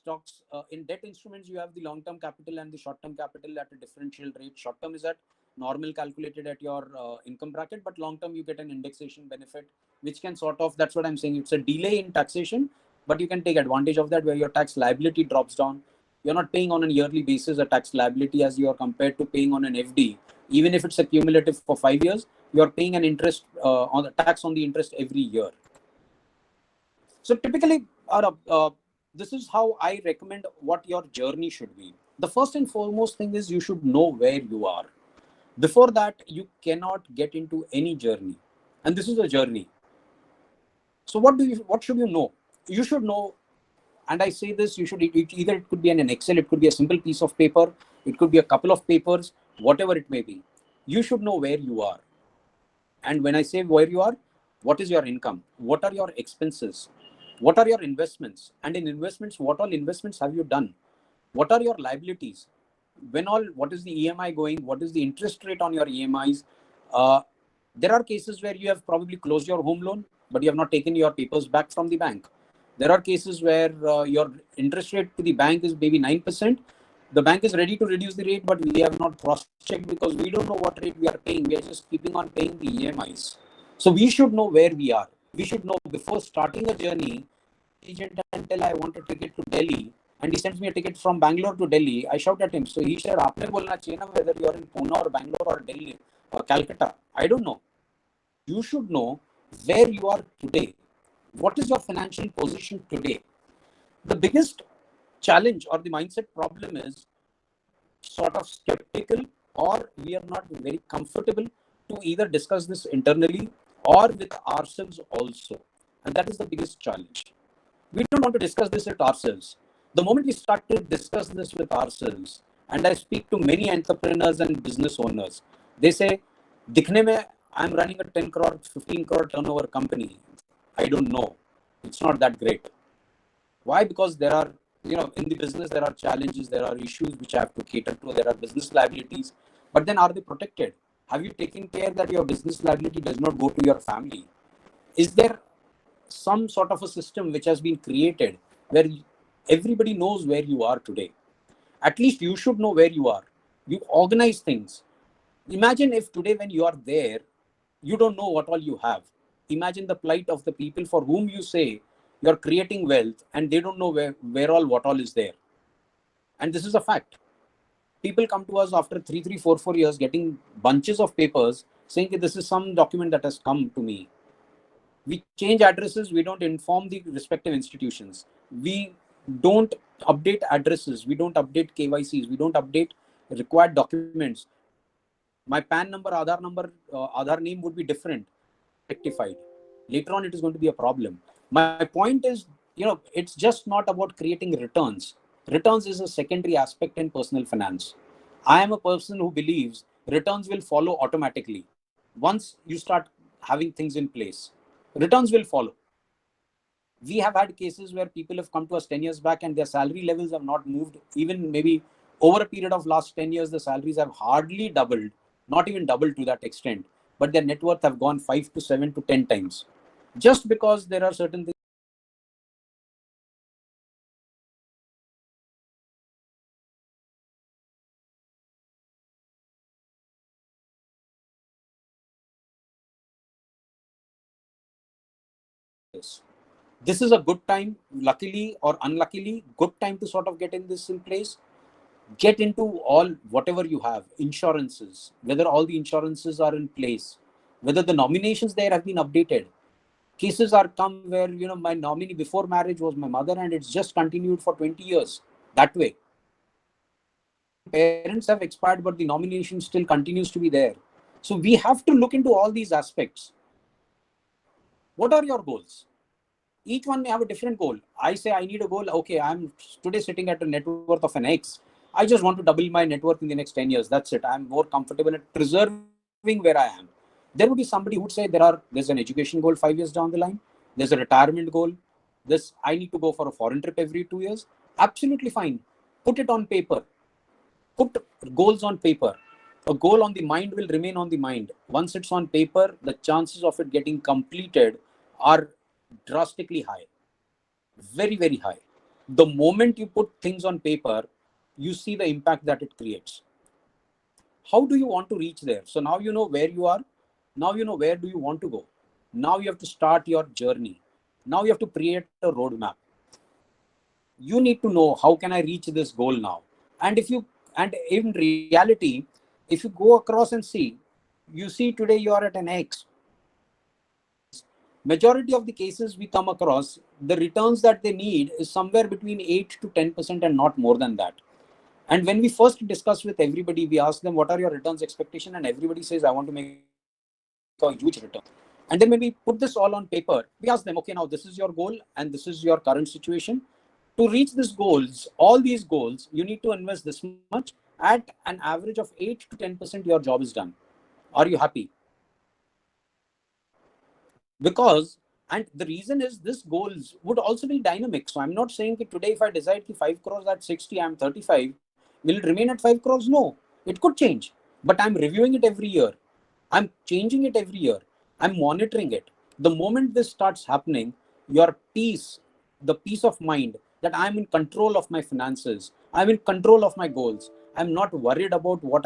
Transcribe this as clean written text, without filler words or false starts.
stocks. In debt instruments, you have the long-term capital and the short-term capital at a differential rate. Short-term is at normal calculated at your income bracket, but long-term you get an indexation benefit, which can sort of, that's what I'm saying. It's a delay in taxation, but you can take advantage of that where your tax liability drops down. You're not paying on a yearly basis a tax liability as you are compared to paying on an FD. Even if it's a cumulative for 5 years, you're paying an interest on the tax on the interest every year. So typically, this is how I recommend what your journey should be. The first and foremost thing is you should know where you are. Before that, you cannot get into any journey. And this is a journey. So what should you know? You should know, and I say this, you should either it could be an Excel, it could be a simple piece of paper, it could be a couple of papers, whatever it may be. You should know where you are. And when I say where you are, what is your income? What are your expenses? What are your investments? And in investments, what all investments have you done? What are your liabilities? What is the EMI going? What is the interest rate on your EMIs? There are cases where you have probably closed your home loan, but you have not taken your papers back from the bank. There are cases where your interest rate to the bank is maybe 9%. The bank is ready to reduce the rate, but we have not cross-checked because we don't know what rate we are paying. We are just keeping on paying the EMIs. So we should know where we are. We should know before starting a journey. Agent until I want a ticket to Delhi, and he sends me a ticket from Bangalore to Delhi. I shout at him. So he said, "Aapne bolna chahiye na whether you are in Pune or Bangalore or Delhi or Calcutta." I don't know. You should know where you are today. What is your financial position today? The biggest challenge or the mindset problem is sort of skeptical, or we are not very comfortable to either discuss this internally or with ourselves also. And that is the biggest challenge. We don't want to discuss this with ourselves. The moment we start to discuss this with ourselves, and I speak to many entrepreneurs and business owners, they say, Dikhne mein, I'm running a 10 crore, 15 crore turnover company. I don't know. It's not that great. Why? Because there are, in the business, there are challenges, there are issues which I have to cater to, there are business liabilities. But then are they protected? Have you taken care that your business liability does not go to your family? Is there some sort of a system which has been created where everybody knows where you are today? At least you should know where you are. You organize things. Imagine if today when you are there, you don't know what all you have. Imagine the plight of the people for whom you say you're creating wealth and they don't know what all is there. And this is a fact. People come to us after 3, 4 years getting bunches of papers saying that this is some document that has come to me. We change addresses. We don't inform the respective institutions. We don't update addresses. We don't update KYCs. We don't update required documents. My PAN number, Aadhaar name would be different. Rectified. Later on, it is going to be a problem. My point is, it's just not about creating returns. Returns is a secondary aspect in personal finance. I am a person who believes returns will follow automatically. Once you start having things in place, returns will follow. We have had cases where people have come to us 10 years back and their salary levels have not moved. Even maybe over a period of last 10 years, the salaries have hardly doubled, not even doubled to that extent. But their net worth have gone 5 to 7 to 10 times. Just because there are certain things. This is a good time, luckily or unluckily, good time to sort of get in this in place. Get into all, whatever you have, insurances, whether all the insurances are in place, whether the nominations there have been updated. Cases are come where, my nominee before marriage was my mother and it's just continued for 20 years that way. Parents have expired, but the nomination still continues to be there. So we have to look into all these aspects. What are your goals? Each one may have a different goal. I say I need a goal. Okay, I'm today sitting at a net worth of an X. I just want to double my net worth in the next 10 years. That's it. I'm more comfortable at preserving where I am. There would be somebody who would say there's an education goal 5 years down the line. There's a retirement goal. I need to go for a foreign trip every 2 years. Absolutely fine. Put it on paper. Put goals on paper. A goal on the mind will remain on the mind. Once it's on paper, the chances of it getting completed are drastically high. Very, very high. The moment you put things on paper, you see the impact that it creates. How do you want to reach there? So now you know where you are. Now you know where do you want to go. Now you have to start your journey. Now you have to create a roadmap. You need to know, how can I reach this goal now? And in reality, if you go across and see, you see today you are at an X. Majority of the cases we come across, the returns that they need is somewhere between 8 to 10% and not more than that. And when we first discuss with everybody, we ask them, what are your returns expectation? And everybody says, I want to make a huge return. And then when we put this all on paper, we ask them, okay, now this is your goal and this is your current situation. To reach these goals, all these goals, you need to invest this much. At an average of 8 to 10%, your job is done. Are you happy? Because, and the reason is, this goals would also be dynamic. So I'm not saying that today if I decide 5 crores at 60, I'm 35, will it remain at 5 crores? No, it could change, but I'm reviewing it every year. I'm changing it every year. I'm monitoring it. The moment this starts happening, your peace, the peace of mind that I'm in control of my finances, I'm in control of my goals, I'm not worried about what